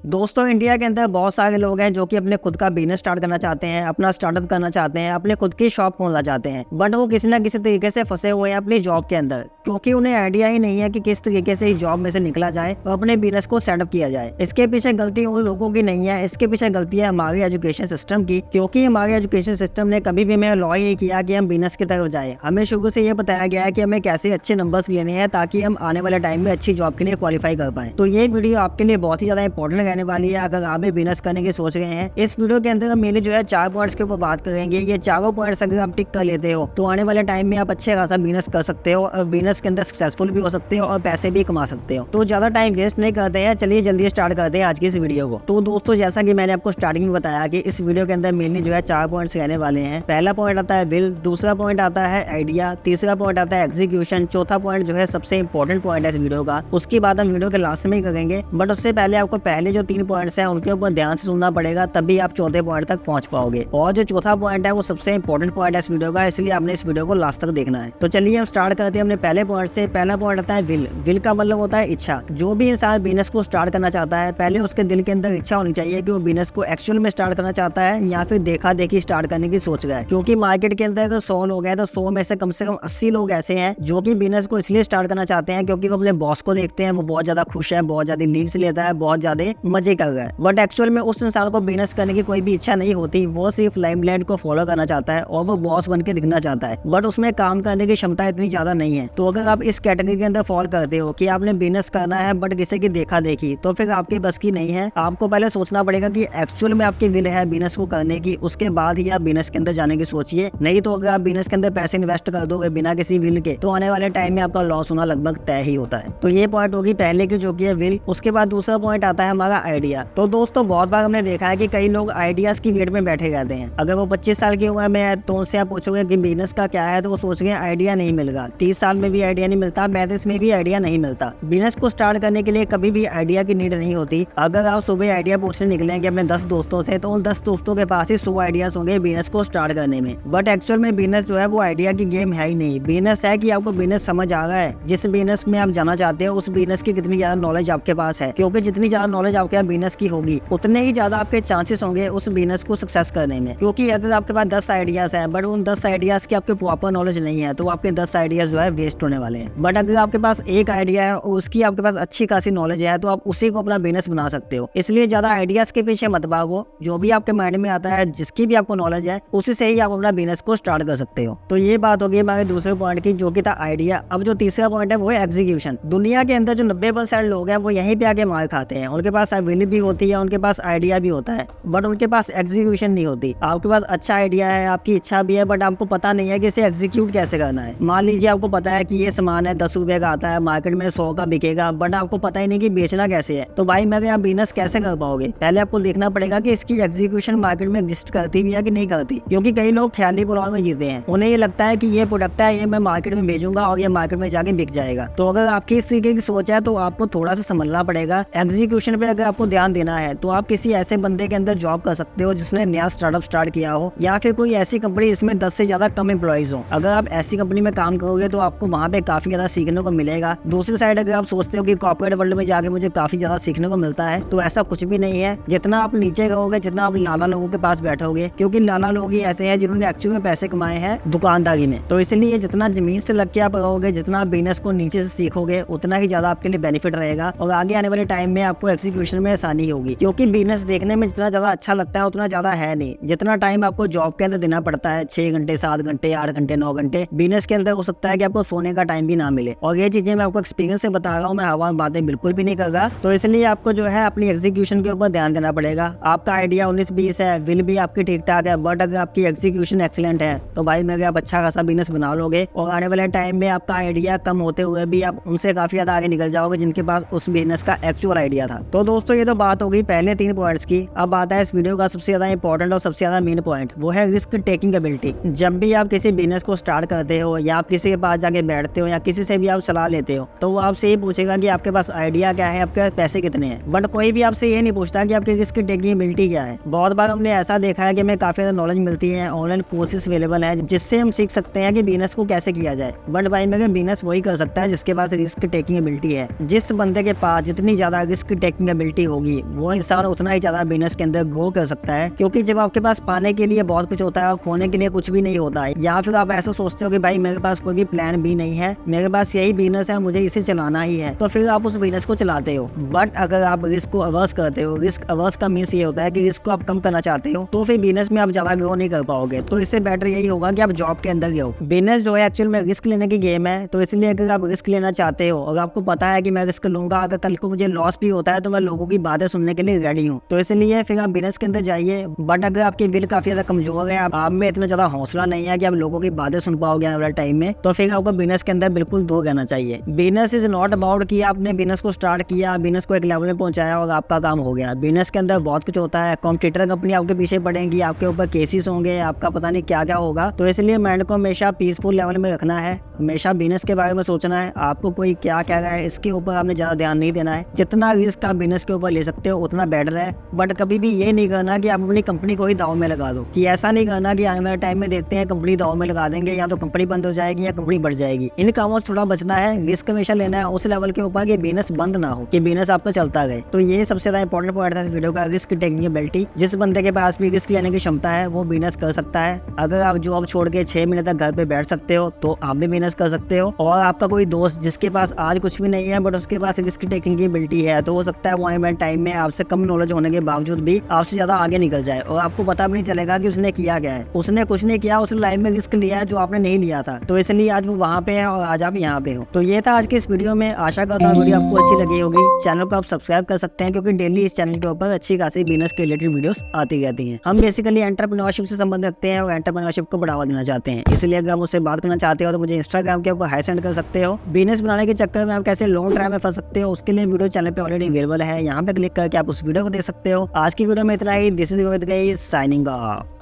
दोस्तों इंडिया के अंदर बहुत सारे लोग हैं जो कि अपने खुद का बिजनेस स्टार्ट करना चाहते हैं, अपना स्टार्टअप करना चाहते हैं, अपने खुद की शॉप खोलना चाहते हैं, बट वो किसी ना किसी तरीके से फंसे हुए हैं अपनी जॉब के अंदर, क्योंकि उन्हें आइडिया ही नहीं है कि किस तरीके से इस जॉब में से निकला जाए और अपने बिजनेस को सेटअप किया जाए। इसके पीछे गलती उन लोगों की नहीं है, इसके पीछे गलती है हमारे एजुकेशन सिस्टम की, क्योंकि हमारे एजुकेशन सिस्टम ने कभी भी हमें अलाउ ही नहीं किया कि हम बिजनेस की तरफ जाए। हमें शुरू से ये बताया गया है कि हमें कैसे अच्छे नंबर्स लेने हैं ताकि हम आने वाले टाइम में अच्छी जॉब के लिए क्वालिफाई कर पाए। तो ये वीडियो आपके लिए बहुत ही ज्यादा इंपॉर्टेंट रहने वाली है अगर आप बिजनेस करने की सोच रहे हैं। इस वीडियो के अंदर हम मेनली जो है 4 पॉइंट्स के ऊपर बात करेंगे। ये चारों पॉइंट्स अगर आप टिक कर लेते हो तो आने वाले टाइम में आप अच्छे खासा बिजनेस कर सकते हो और बिजनेस के अंदर सक्सेसफुल भी हो सकते हो और पैसे भी कमा सकते हो। तो ज्यादा टाइम वेस्ट नहीं करते हैं, चलिए जल्दी स्टार्ट करते हैं आज की इस वीडियो को। तो दोस्तों जैसा कि मैंने आपको स्टार्टिंग में बताया कि इस वीडियो के अंदर मेनली जो है 4 पॉइंट्स रहने वाले हैं। पहला पॉइंट आता है विल, दूसरा पॉइंट आता है आइडिया, तीसरा पॉइंट आता है एग्जीक्यूशन, चौथा पॉइंट जो है सबसे इंपॉर्टेंट पॉइंट है इस वीडियो का, उसकी बात हम वीडियो के लास्ट में ही करेंगे। बट उससे पहले आपको पहले जो 3 पॉइंट्स हैं उनके ऊपर ध्यान से सुनना पड़ेगा, तभी आप चौथे पॉइंट तक पहुंच पाओगे। और जो चौथा पॉइंट है वो सबसे इंपॉर्टेंट पॉइंट है इस वीडियो का, इसलिए आपने इस वीडियो को लास्ट तक देखना है। तो चलिए हम स्टार्ट करते हैं अपने पहले पॉइंट से। पहला पॉइंट आता है विल। विल का मतलब होता है इच्छा। जो भी इंसान बिजनेस को स्टार्ट करना चाहता है पहले उसके दिल के अंदर इच्छा होनी चाहिए कि वो बिजनेस को एक्चुअल में स्टार्ट करना चाहता है या फिर देखा देखी स्टार्ट करने की सोच रहा है। क्योंकि मार्केट के अंदर अगर 100 लोग हैं तो 100 में से कम 80 लोग ऐसे हैं जो कि बिजनेस को इसलिए स्टार्ट करना चाहते हैं क्योंकि वो अपने बॉस को देखते हैं, वो बहुत ज्यादा खुश है, बहुत ज्यादा लीव्स लेता है, बहुत ज्यादा मजे कर रहा है। बट एक्चुअल में उस इंसान को बिजनेस करने की कोई भी इच्छा नहीं होती, वो सिर्फ लाइमलाइट को फॉलो करना चाहता है और वो बॉस बन के दिखना चाहता है, बट उसमें काम करने की क्षमता इतनी ज्यादा नहीं है। तो अगर आप इस कैटेगरी के अंदर फॉल करते हो कि आपने बिजनेस करना है बट किसी की देखा देखी, तो फिर आपकी बस की नहीं है। आपको पहले सोचना पड़ेगा कि एक्चुअल में आपकी विल है बिजनेस को करने की, उसके बाद ही आप बिजनेस के अंदर जाने की सोचिए। नहीं तो अगर आप बिजनेस के अंदर पैसे इन्वेस्ट कर दोगे बिना किसी विल के तो आने वाले टाइम में आपका लॉस होना लगभग तय ही होता है। तो ये पॉइंट होगी पहले की जो कि है विल। उसके बाद दूसरा पॉइंट आता है हमारा आइडिया। तो दोस्तों बहुत बार हमने देखा है कि कई लोग आइडियाज की वेट में बैठे रहते हैं। अगर वो 25 साल की उम्र में है तो उनसे आप पूछोगे कि बिजनेस का क्या है तो वो सोच रहे आइडिया नहीं मिलेगा। 30 साल में भी आइडिया नहीं मिलता, 35 में भी आइडिया नहीं मिलता। बिजनेस को स्टार्ट करने के लिए कभी भी आइडिया की नीड नहीं होती। अगर आप सुबह आइडिया पूछने निकलेंगे अपने 10 दोस्तों से तो उन 10 दोस्तों के पास ही 100 आइडियाज होंगे बिजनेस को स्टार्ट करने में। बट एक्चुअल में बिजनेस जो है वो आइडिया की गेम है ही नहीं। बिजनेस है कि आपको बिजनेस समझ आ रहा है, जिस बिजनेस में आप जाना चाहते हो उस बिजनेस की कितनी ज्यादा नॉलेज आपके पास है, क्योंकि जितनी ज्यादा नॉलेज आपके बिजनेस की होगी उतने ही ज्यादा आपके चांसेस होंगे उस बिजनेस को सक्सेस करने में। क्योंकि अगर आपके पास 10 आइडियाज है बट उन 10 आइडियाज की आपके प्रॉपर नॉलेज नहीं है तो आपके 10 आइडियाज जो है वेस्ट होने वाले हैं। बट अगर आपके पास एक आइडिया है और उसकी आपके पास अच्छी खासी नॉलेज है तो आप उसी को अपना बिजनेस बना सकते हो। इसलिए ज्यादा आइडियाज के पीछे मत भागो, जो भी आपके माइंड में आता है, जिसकी भी आपको नॉलेज है उसी से ही आप अपना बिजनेस को स्टार्ट कर सकते हो। तो ये बात होगी हमारे दूसरे पॉइंट की जो कि था आइडिया। अब जो तीसरा पॉइंट है वो है एग्जीक्यूशन। दुनिया के अंदर जो 90% लोग हैं वो यहीं पे आके मार खाते हैं। उनके पास विल भी होती है, उनके पास आइडिया भी होता है, बट उनके पास एग्जीक्यूशन नहीं होती। आपके पास अच्छा आइडिया है, आपकी इच्छा भी है, बट आपको पता नहीं है कि इसे एग्जीक्यूट कैसे करना है। मान लीजिए आपको पता है कि ये सामान है 10 रुपए का आता है, मार्केट में 100 का बिकेगा, बट आपको पता ही नहीं कि बेचना कैसे है। तो भाई मैं आप बिजनेस कैसे कर पाओगे? पहले आपको देखना पड़ेगा कि इसकी एग्जीक्यूशन मार्केट में एग्जिस्ट करती भी है कि नहीं करती। क्योंकि कई लोग ख्याली पुलाव में जीते हैं, उन्हें ये लगता है कि ये प्रोडक्ट है, ये मैं मार्केट में भेजूंगा और ये मार्केट में जाके बिक जाएगा। तो अगर आपकी इस तरीके की सोच है तो आपको थोड़ा सा समझना पड़ेगा। एग्जीक्यूशन पे अगर आपको ध्यान देना है तो आप किसी ऐसे बंदे के अंदर जॉब कर सकते हो जिसने नया स्टार्टअप स्टार्ट किया हो, या फिर कोई ऐसी कंपनी जिसमें 10 से ज्यादा कम एम्प्लॉइज हो। अगर आप ऐसी कंपनी में काम करोगे तो आपको वहाँ पे काफी ज्यादा सीखने को मिलेगा। दूसरी साइड अगर आप सोचते हो कि कॉर्पोरेट वर्ल्ड में जाके मुझे काफी ज्यादा सीखने को मिलता है, तो ऐसा कुछ भी नहीं है। जितना आप नीचे रहोगे, जितना आप लाला लोगों के पास बैठोगे, क्योंकि लाला लोग ही ऐसे हैं जिन्होंने एक्चुअल में पैसे कमाए हैं दुकानदारी में। तो इसलिए जितना जमीन से लग के आप रहोगे, जितना आप बिजनेस को नीचे से सीखोगे, उतना ही ज्यादा आपके लिए बेनिफिट रहेगा और आगे आने वाले टाइम में आपको एग्जीक्यूशन में आसानी होगी। क्योंकि बिजनेस देखने में जितना ज्यादा अच्छा लगता है उतना ज्यादा है नहीं। जितना टाइम आपको जॉब के अंदर देना पड़ता है, 6 घंटे, 7 घंटे, 8 घंटे, 9 घंटे, बिजनेस के अंदर हो सकता है कि आपको सोने का टाइम भी ना मिले। और ये चीजें मैं आपको एक्सपीरियंस से बता रहा हूँ, मैं हवा में बातें बिल्कुल भी नहीं कर रहा। तो इसलिए आपको जो है अपनी एग्जीक्यूशन के ऊपर ध्यान देना पड़ेगा। आपका आइडिया 19-20 है, विल भी आपकी ठीक ठाक है, बट अगर आपकी एग्जीक्यूशन एक्सीलेंट है तो भाई मैं आप अच्छा खासा बिजनेस बना लोगे और आने वाले टाइम में आपका आइडिया कम होते हुए भी आप उनसे काफी ज्यादा आगे निकल जाओगे जिनके पास उस बिजनेस का एक्चुअल आइडिया था। तो दोस्तों ये तो बात हो गई पहले 3 पॉइंट्स की। अब आता है इस वीडियो का सबसे ज्यादा इंपॉर्टेंट और सबसे ज्यादा मेन पॉइंट, वो है रिस्क टेकिंग एबिलिटी। जब भी आप किसी बिजनेस को स्टार्ट करते हो या आप किसी के पास जाके बैठते हो या किसी से भी आप सलाह लेते हो तो वो आपसे ये पूछेगा कि आपके पास आइडिया क्या है, आपके पास पैसे कितने हैं, बट कोई भी आपसे ये नहीं पूछता कि आपकी रिस्क टेकिंग एबिलिटी क्या है। बहुत बार हमने ऐसा देखा है कि हमें काफी ज्यादा नॉलेज मिलती है, ऑनलाइन कोर्सेज अवेलेबल है जिससे हम सीख सकते हैं कि बिजनेस को कैसे किया जाए, बट भाई मैं बिजनेस वही कर सकता है जिसके पास रिस्क टेकिंग एबिलिटी है। जिस बंदे के पास जितनी ज्यादा रिस्क टेकिंग एबिलिटी एबिलिटी होगी वो इंसान उतना ही ज्यादा बिजनेस के अंदर ग्रो कर सकता है। क्योंकि जब आपके पास पाने के लिए बहुत कुछ होता है और खोने के लिए कुछ भी नहीं होता है, या फिर आप ऐसा सोचते हो कि भाई मेरे पास कोई भी प्लान भी नहीं है, मेरे पास यही बिजनेस है, मुझे इसे चलाना ही है, तो फिर आप उस बिजनेस को चलाते हो। बट अगर आप रिस्क को अवर्स करते हो, रिस्क अवर्स का मीन्स ये होता है कि रिस्क को आप कम करना चाहते हो, तो फिर बिजनेस में आप ज्यादा ग्रो नहीं कर पाओगे। तो इससे बेटर यही होगा कि आप जॉब के अंदर गए हो। बिजनेस जो है एक्चुअल में रिस्क लेने की गेम है, तो इसलिए अगर आप रिस्क लेना चाहते हो और आपको पता है कि मैं रिस्क लूंगा, अगर कल को मुझे लॉस भी होता है तो मैं लोगों की बातें सुनने के लिए रेडी हूँ, तो इसलिए फिर आप बिजनेस के अंदर जाइए। बट अगर आपकी विल काफी ज्यादा कमजोर है, आप में इतना ज्यादा हौसला नहीं है कि आप लोगों की बातें सुन पाओगे आने वाले टाइम में, तो फिर आपको बिजनेस के अंदर बिल्कुल दूर रहना चाहिए। बिजनेस इज नॉट अबाउट कि आपने बिजनेस को स्टार्ट किया, बिजनेस को एक लेवल में पहुंचाया और आपका काम हो गया। बिजनेस के अंदर बहुत कुछ होता है, कॉम्पिटिटर कंपनी आपके पीछे पड़ेंगी, आपके ऊपर केसेस होंगे, आपका पता नहीं क्या क्या होगा। तो इसलिए माइंड को हमेशा पीसफुल लेवल में रखना है, हमेशा बिजनेस के बारे में सोचना है। आपको कोई क्या कह रहा है इसके ऊपर आपने ज्यादा ध्यान नहीं देना है। जितना रिस्क आप बिजनेस के ऊपर ले सकते हो उतना बेटर है। बट कभी भी ये नहीं करना कि आप अपनी कंपनी को ही दाव में लगा दो, कि ऐसा नहीं करना कि आने वाले टाइम में देखते हैं कंपनी दाव में लगा देंगे, या तो कंपनी बंद हो जाएगी या कंपनी बढ़ जाएगी। इन कामों से थोड़ा बचना है, रिस्क हमेशा लेना है उस लेवल के ऊपर कि बिजनेस बंद ना हो, कि बिजनेस आपका चलता रहे। तो ये सबसे ज्यादा इंपॉर्टेंट पॉइंट था इस वीडियो का, रिस्क टेकिंग एबिलिटी। जिस बंदे के पास भी रिस्क लेने की क्षमता है वो बिजनेस कर सकता है। अगर आप जॉब छोड़ के 6 महीने तक घर पे बैठ सकते हो तो आप भी बिजनेस कर सकते हो। और आपका कोई दोस्त जिसके पास आज कुछ भी नहीं है बट उसके पास रिस्क टेकिंग की एबिलिटी है, तो हो सकता है वो आने वाले टाइम में आपसे कम नॉलेज होने के बावजूद भी आपसे ज्यादा आगे निकल जाए और आपको पता भी नहीं चलेगा कि उसने किया क्या है। उसने कुछ नहीं किया, उसने लाइफ में रिस्क लिया है जो आपने नहीं लिया था, तो इसलिए आज वो वहाँ पे है और आज आप यहाँ पे हो। तो ये था आज के इस वीडियो में। आशा करता हूँ वीडियो आपको अच्छी लगी होगी। चैनल को आप सब्सक्राइब कर सकते हैं क्योंकि डेली इस चैनल के ऊपर अच्छी खासी बिजनेस के रिलेटेड वीडियोस आती रहती हैं। हम बेसिकली एंटरप्रेन्योरशिप से संबंध रखते हैं और एंटरप्रेन्योरशिप को बढ़ावा देना चाहते हैं। इसलिए अगर आप मुझसे बात करना चाहते हो तो मुझे इंस्टाग्राम के ऊपर हाई सेंड कर सकते हो। बिजनेस बनाने के चक्कर में आप कैसे लॉन्ग टाइम में फंस सकते हो उसके लिए वीडियो चैनल पे ऑलरेडी अवेलेबल है, यहाँ पे क्लिक करके आप उस वीडियो को देख सकते हो। आज की वीडियो में इतना ही। This is Govind guys signing of.